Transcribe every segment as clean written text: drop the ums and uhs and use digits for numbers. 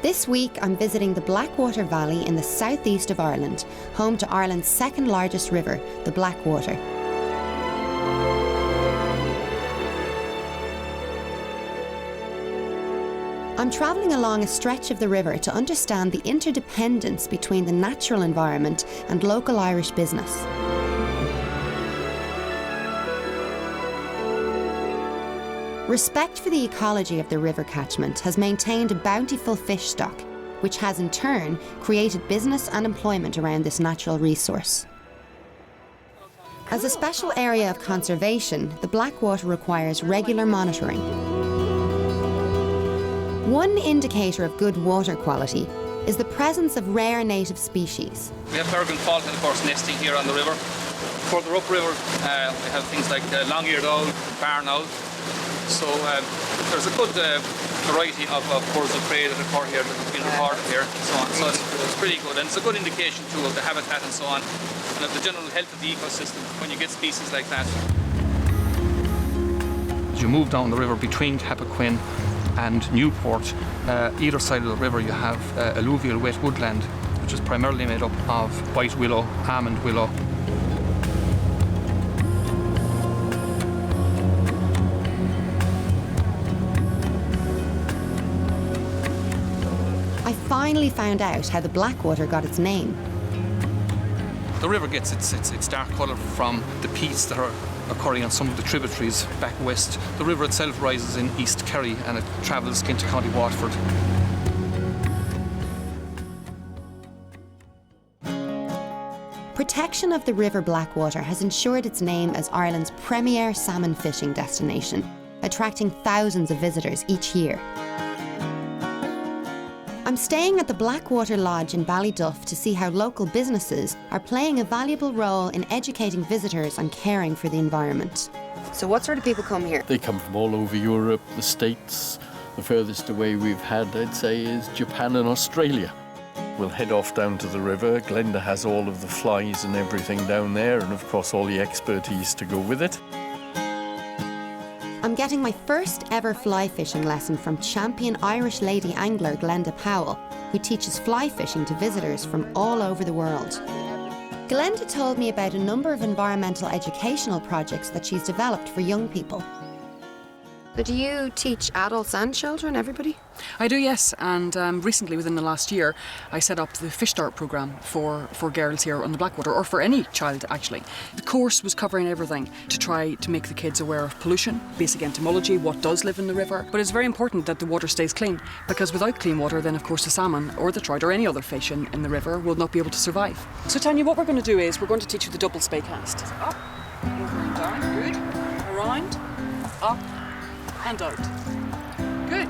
This week, I'm visiting the Blackwater Valley in the southeast of Ireland, home to Ireland's second largest river, the Blackwater. I'm travelling along a stretch of the river to understand the interdependence between the natural environment and local Irish business. Respect for the ecology of the river catchment has maintained a bountiful fish stock, which has in turn created business and employment around this natural resource. As a special area of conservation, the Blackwater requires regular monitoring. One indicator of good water quality is the presence of rare native species. We have peregrine falcon, of course, nesting here on the river. Further upriver, we have things like long-eared owl, barn owl. So there's a good variety of birds of prey that occur here that have been reported here and so on. So it's pretty good, and it's a good indication too of the habitat and so on, and of the general health of the ecosystem when you get species like that. As you move down the river between Cappoquin and Newport, either side of the river you have alluvial wet woodland, which is primarily made up of white willow, almond willow. I finally found out how the Blackwater got its name. The river gets its dark colour from the peats that are occurring on some of the tributaries back west. The river itself rises in East Kerry and it travels into County Waterford. Protection of the River Blackwater has ensured its name as Ireland's premier salmon fishing destination, attracting thousands of visitors each year. I'm staying at the Blackwater Lodge in Ballyduff to see how local businesses are playing a valuable role in educating visitors and caring for the environment. So what sort of people come here? They come from all over Europe, the States. The furthest away we've had, I'd say, is Japan and Australia. We'll head off down to the river. Glenda has all of the flies and everything down there, and of course all the expertise to go with it. I'm getting my first ever fly fishing lesson from champion Irish lady angler Glenda Powell, who teaches fly fishing to visitors from all over the world. Glenda told me about a number of environmental educational projects that she's developed for young people. So do you teach adults and children, everybody? I do, yes, and recently, within the last year, I set up the Fish Start programme for girls here on the Blackwater, or for any child actually. The course was covering everything to try to make the kids aware of pollution, basic entomology, what does live in the river. But it's very important that the water stays clean, because without clean water, then of course the salmon or the trout or any other fish in the river will not be able to survive. So Tanya, what we're going to do is we're going to teach you the double spey cast. So up, over and down, good, around, up, and out. Good.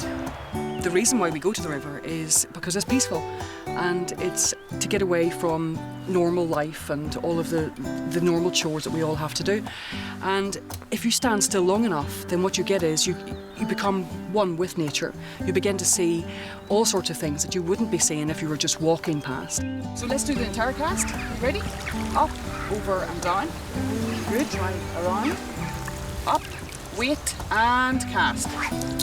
The reason why we go to the river is because it's peaceful, and it's to get away from normal life and all of the normal chores that we all have to do. And if you stand still long enough, then what you get is you become one with nature. You begin to see all sorts of things that you wouldn't be seeing if you were just walking past. So let's do the entire cast. Ready? Up, over and down. Good. Try around. Up. Wait and cast.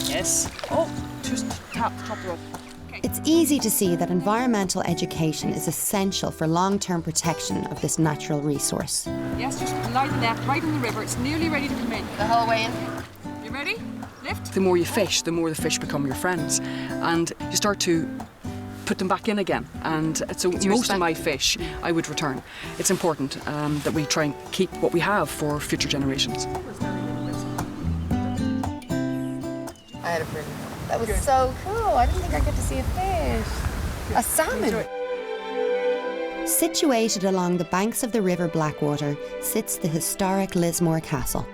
Yes. Oh, just tap the top rope. Okay. It's easy to see that environmental education is essential for long-term protection of this natural resource. Yes, just lie the net right in the river. It's nearly ready to come in. The whole way in? You ready? Lift. The more you fish, the more the fish become your friends. And you start to put them back in again. And so most of my fish I would return. It's important that we try and keep what we have for future generations. I had a brilliant one. That was so cool. I didn't think I'd get to see a fish. A salmon. Situated along the banks of the River Blackwater sits the historic Lismore Castle.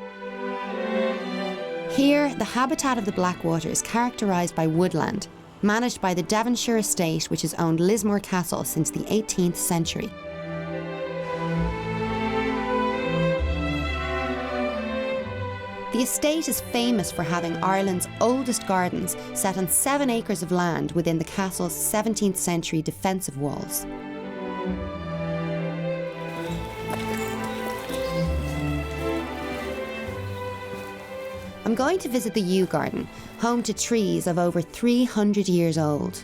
Here, the habitat of the Blackwater is characterised by woodland, managed by the Devonshire estate, which has owned Lismore Castle since the 18th century. The estate is famous for having Ireland's oldest gardens set on 7 acres of land within the castle's 17th century defensive walls. I'm going to visit the Yew Garden, home to trees of over 300 years old.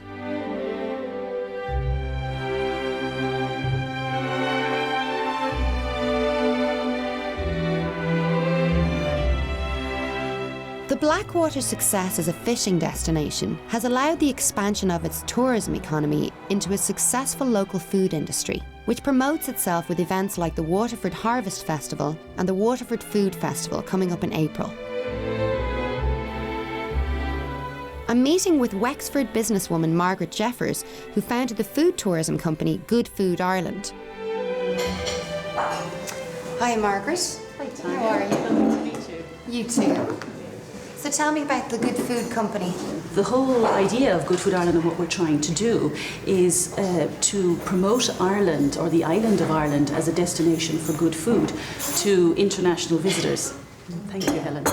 Blackwater's success as a fishing destination has allowed the expansion of its tourism economy into a successful local food industry, which promotes itself with events like the Waterford Harvest Festival and the Waterford Food Festival coming up in April. I'm meeting with Wexford businesswoman Margaret Jeffers, who founded the food tourism company Good Food Ireland. Hi, Margaret. Hi, Tania. How are you? Lovely to meet you. You too. So tell me about the Good Food Company. The whole idea of Good Food Ireland and what we're trying to do is to promote Ireland, or the island of Ireland, as a destination for good food to international visitors. Thank you, Helen.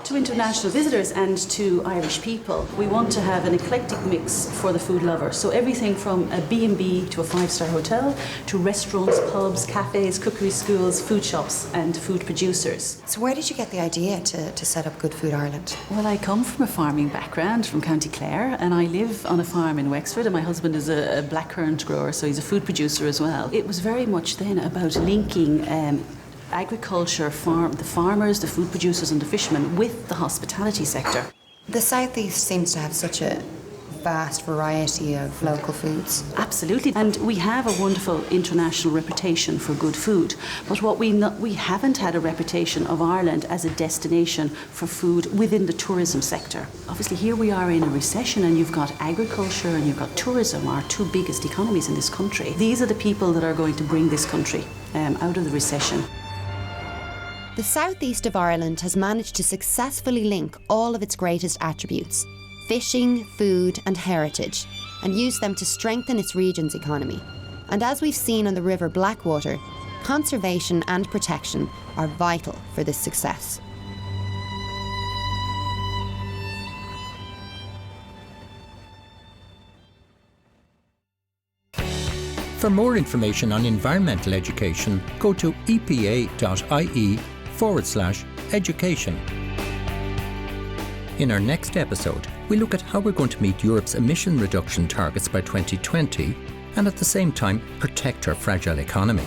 To international visitors and to Irish people. We want to have an eclectic mix for the food lover. So everything from a B&B to a 5-star hotel, to restaurants, pubs, cafes, cookery schools, food shops and food producers. So where did you get the idea to set up Good Food Ireland? Well, I come from a farming background from County Clare, and I live on a farm in Wexford, and my husband is a blackcurrant grower, so he's a food producer as well. It was very much then about linking agriculture, the farmers, the food producers and the fishermen with the hospitality sector. The South East seems to have such a vast variety of local foods. Absolutely, and we have a wonderful international reputation for good food, but what we haven't had a reputation of Ireland as a destination for food within the tourism sector. Obviously here we are in a recession, and you've got agriculture and you've got tourism, our two biggest economies in this country. These are the people that are going to bring this country out of the recession. The southeast of Ireland has managed to successfully link all of its greatest attributes, fishing, food and heritage, and use them to strengthen its region's economy. And as we've seen on the River Blackwater, conservation and protection are vital for this success. For more information on environmental education, go to epa.ie/education. In our next episode, we look at how we're going to meet Europe's emission reduction targets by 2020 and at the same time protect our fragile economy.